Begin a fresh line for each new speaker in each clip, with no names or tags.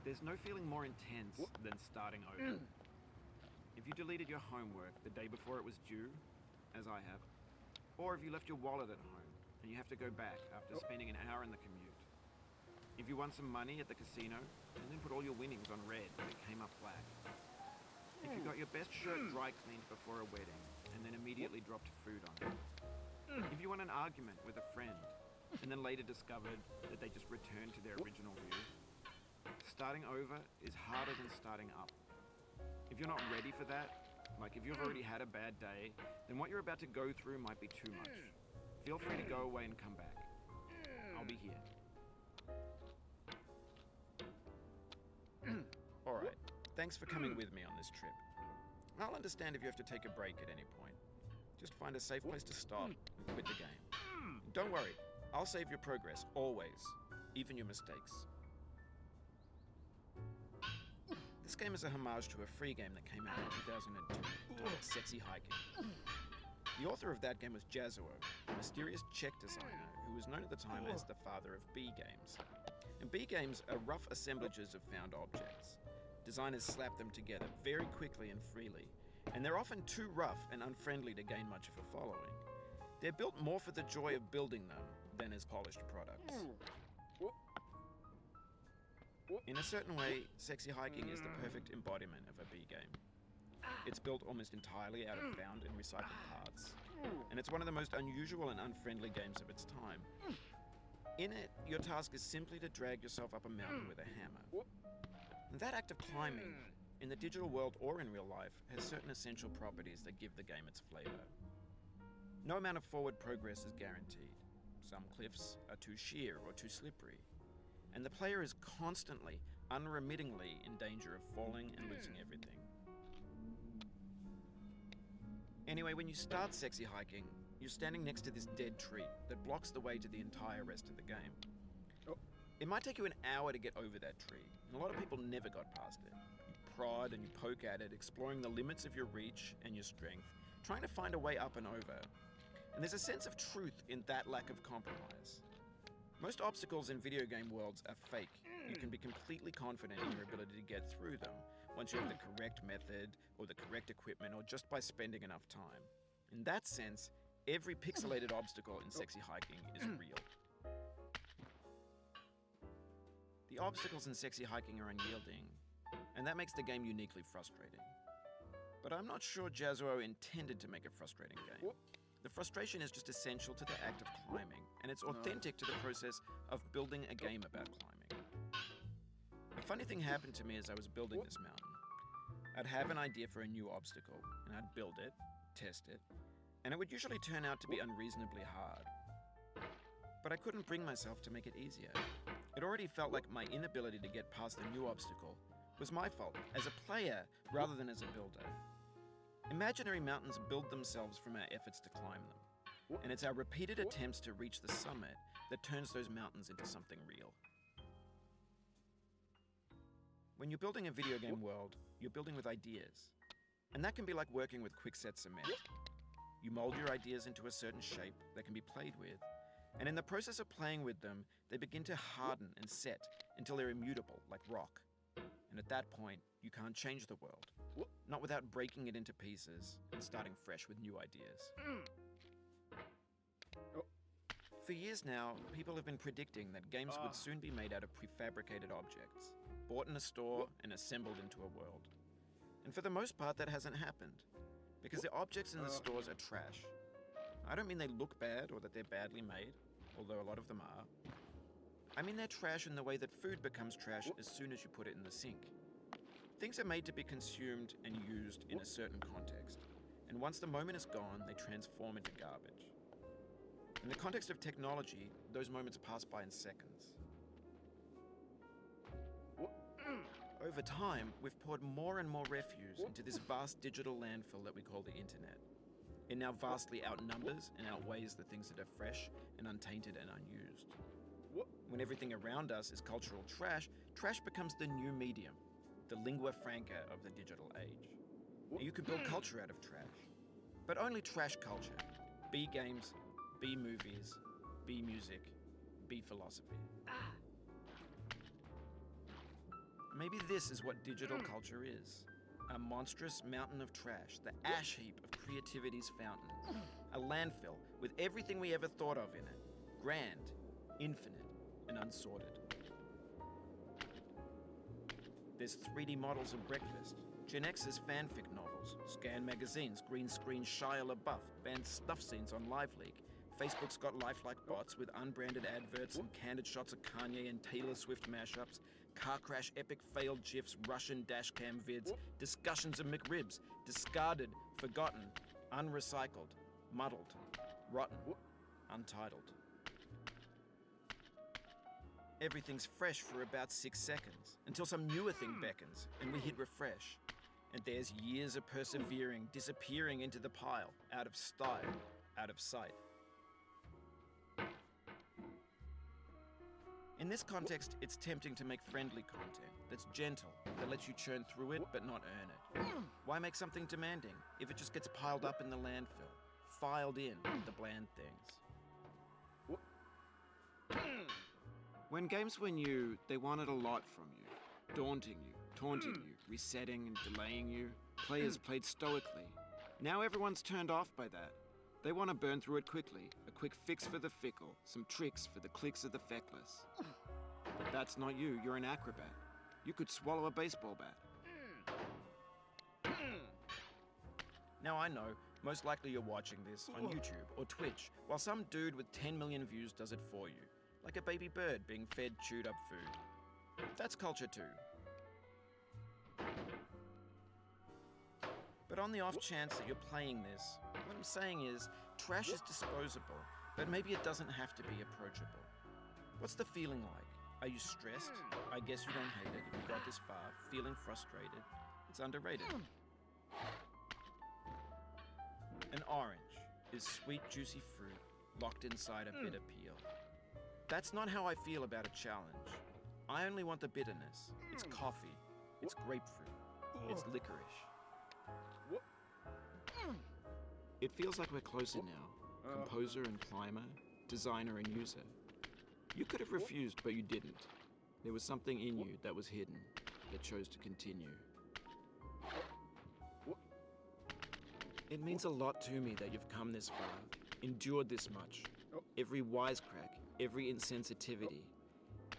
There's no feeling more intense than starting over. If you deleted your homework the day before it was due, as I have, or if you left your wallet at home and you have to go back after spending an hour in the commute. If you won some money at the casino and then put all your winnings on red and it came up black. If you got your best shirt dry cleaned before a wedding and then immediately dropped food on it. If you won an argument with a friend and then later discovered that they just returned to their original view. Starting over is harder than starting up. If you're not ready for that, like if you've already had a bad day, then what you're about to go through might be too much. Feel free to go away and come back. I'll be here. Alright, thanks for coming with me on this trip. I'll understand if you have to take a break at any point. Just find a safe place to stop and quit the game. Don't worry, I'll save your progress, always, even your mistakes. This game is a homage to a free game that came out in 2002 titled Sexy Hiking. The author of that game was Jazzuo, a mysterious Czech designer who was known at the time as the father of B games. And B games are rough assemblages of found objects. Designers slap them together very quickly and freely, and they're often too rough and unfriendly to gain much of a following. They're built more for the joy of building them than as polished products. In a certain way, Sexy Hiking is the perfect embodiment of a B game. It's built almost entirely out of found and recycled parts, and it's one of the most unusual and unfriendly games of its time. In it, your task is simply to drag yourself up a mountain with a hammer. And that act of climbing, in the digital world or in real life, has certain essential properties that give the game its flavor. No amount of forward progress is guaranteed. Some cliffs are too sheer or too slippery. And the player is constantly, unremittingly in danger of falling and losing everything. Anyway, when you start Sexy Hiking, you're standing next to this dead tree that blocks the way to the entire rest of the game. It might take you an hour to get over that tree, and a lot of people never got past it. You prod and you poke at it, exploring the limits of your reach and your strength, trying to find a way up and over. And there's a sense of truth in that lack of compromise. Most obstacles in video game worlds are fake. You can be completely confident in your ability to get through them once you have the correct method or the correct equipment or just by spending enough time. In that sense, every pixelated obstacle in Sexy Hiking is real. The obstacles in Sexy Hiking are unyielding, and that makes the game uniquely frustrating. But I'm not sure Jazzuo intended to make a frustrating game. The frustration is just essential to the act of climbing, and it's authentic to the process of building a game about climbing. A funny thing happened to me as I was building this mountain. I'd have an idea for a new obstacle, and I'd build it, test it, and it would usually turn out to be unreasonably hard. But I couldn't bring myself to make it easier. It already felt like my inability to get past the new obstacle was my fault as a player rather than as a builder. Imaginary mountains build themselves from our efforts to climb them, and it's our repeated attempts to reach the summit that turns those mountains into something real. When you're building a video game world, you're building with ideas, and that can be like working with quickset cement. You mold your ideas into a certain shape that can be played with, and in the process of playing with them, they begin to harden and set until they're immutable, like rock. And at that point, you can't change the world. Not without breaking it into pieces and starting fresh with new ideas. For years now, people have been predicting that games would soon be made out of prefabricated objects, bought in a store and assembled into a world. And for the most part, that hasn't happened, because the objects in the stores are trash. I don't mean they look bad or that they're badly made, although a lot of them are. I mean they're trash in the way that food becomes trash as soon as you put it in the sink. Things are made to be consumed and used in a certain context, and once the moment is gone, they transform into garbage. In the context of technology, those moments pass by in seconds. Over time, we've poured more and more refuse into this vast digital landfill that we call the internet. It now vastly outnumbers and outweighs the things that are fresh and untainted and unused. When everything around us is cultural trash, trash becomes the new medium, the lingua franca of the digital age. Now, you can build culture out of trash, but only trash culture. B games, B movies, B music, B philosophy. Maybe this is what digital culture is. A monstrous mountain of trash, the ash heap of creativity's fountain. A landfill with everything we ever thought of in it. Grand, infinite, and unsorted. There's 3D models of breakfast, Gen X's fanfic novels, Scan magazines, green screen Shia LaBeouf, banned stuff scenes on LiveLeak. Facebook's got lifelike bots with unbranded adverts and candid shots of Kanye and Taylor Swift mashups, car crash epic failed GIFs, Russian dashcam vids, discussions of McRibs, discarded, forgotten, unrecycled, muddled, rotten, untitled. Everything's fresh for about 6 seconds, until some newer thing beckons, and we hit refresh. And there's years of persevering, disappearing into the pile, out of style, out of sight. In this context, it's tempting to make friendly content that's gentle, that lets you churn through it but not earn it. Why make something demanding if it just gets piled up in the landfill, filed in with the bland things? When games were new, they wanted a lot from you, daunting you, taunting you, resetting and delaying you. Players played stoically. Now everyone's turned off by that. They want to burn through it quickly, a quick fix for the fickle, some tricks for the clicks of the feckless. But that's not you, you're an acrobat. You could swallow a baseball bat. Now I know, most likely you're watching this on YouTube or Twitch, while some dude with 10 million views does it for you, like a baby bird being fed chewed up food. That's culture too. But on the off chance that you're playing this, what I'm saying is, trash is disposable, but maybe it doesn't have to be approachable. What's the feeling like? Are you stressed? I guess you don't hate it if you got this far. Feeling frustrated? It's underrated. An orange is sweet, juicy fruit locked inside a bitter peel. That's not how I feel about a challenge. I only want the bitterness. It's coffee. It's grapefruit. It's licorice. It feels like we're closer now. Composer and climber, designer and user. You could have refused, but you didn't. There was something in you that was hidden, that chose to continue. It means a lot to me that you've come this far, endured this much. Every wisecrack, every insensitivity,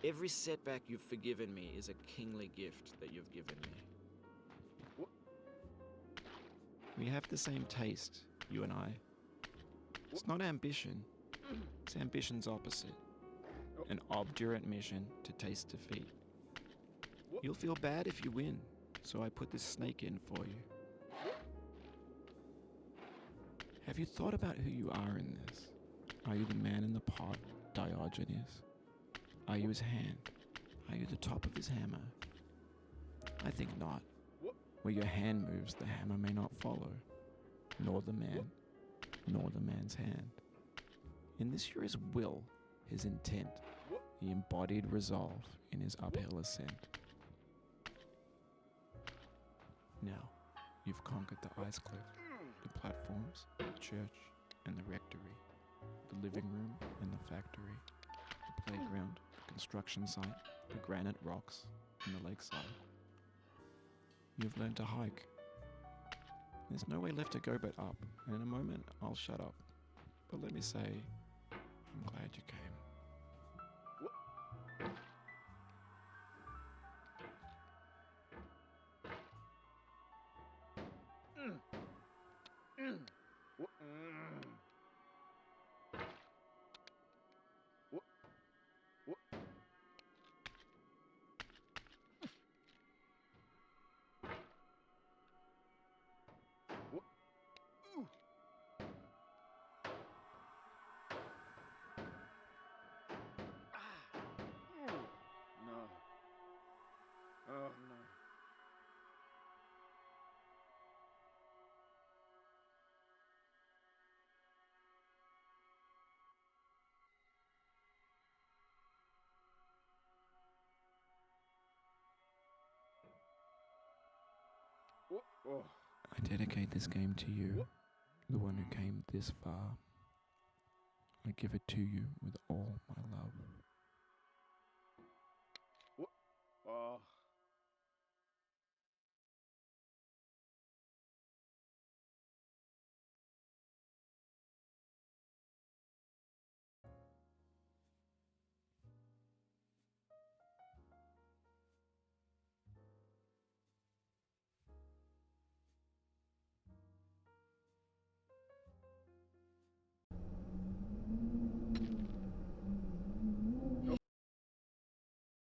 every setback you've forgiven me is a kingly gift that you've given me. We have the same taste, you and I. It's not ambition. It's ambition's opposite. An obdurate mission to taste defeat. You'll feel bad if you win, so I put this snake in for you. Have you thought about who you are in this? Are you the man in the pot, Diogenes? Are you his hand? Are you the top of his hammer? I think not. Where your hand moves, the hammer may not follow, nor the man, nor the man's hand. In this you're his will, his intent, the embodied resolve in his uphill ascent. Now, you've conquered the ice cliff, the platforms, the church, and the rectory, the living room and the factory, the playground, the construction site, the granite rocks, and the lakeside. You've learned to hike. There's no way left to go but up, and in a moment I'll shut up. But let me say, I'm glad you came. I dedicate this game to you, the one who came this far. I give it to you with all my love.